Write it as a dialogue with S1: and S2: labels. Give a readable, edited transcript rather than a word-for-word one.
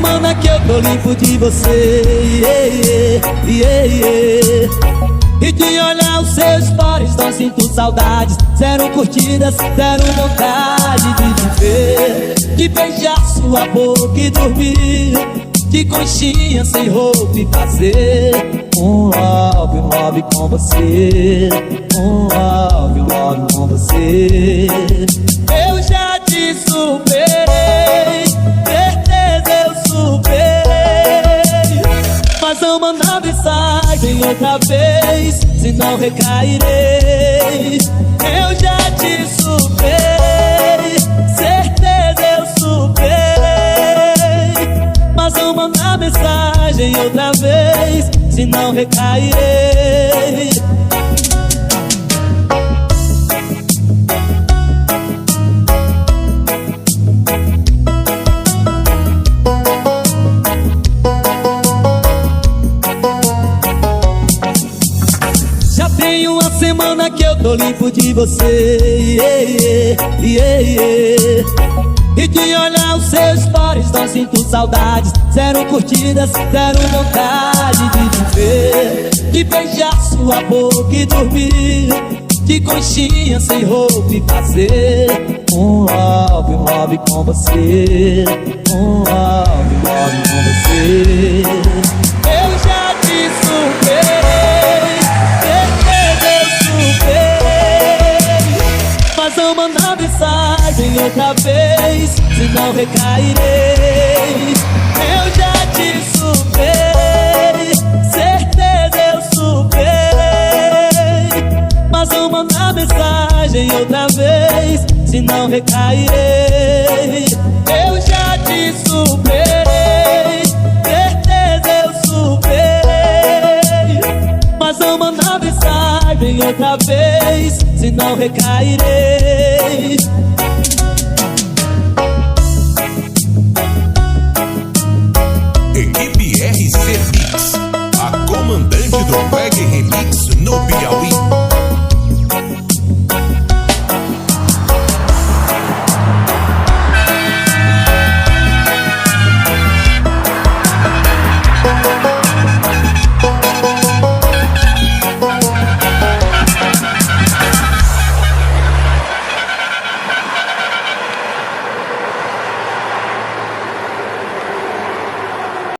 S1: semana que eu tô limpo de você, E de olhar os seus stories não sinto saudades. Zero curtidas, zero vontade de viver, de beijar sua boca e dormir de conchinha sem roupa e fazer um love com você, um love com você. Eu já te superei, certeza eu superei, mas não mandar mensagem outra vez, senão recairei. Eu já te superei, certeza eu superei, mas não mandar mensagem outra vez, senão recairei. Já tem uma semana que eu tô limpo de você, E de olhar os seus stories não sinto saudades. Zero curtidas, zero vontade de viver, de beijar sua boca e dormir de conchinha sem roupa e fazer um love com você, um love com você. Eu já te superei, certeza eu superei, mas não mandar mensagem outra vez, senão recairei. Eu já te superei, certeza eu superei, mas não mandar mensagem outra vez, senão recairei.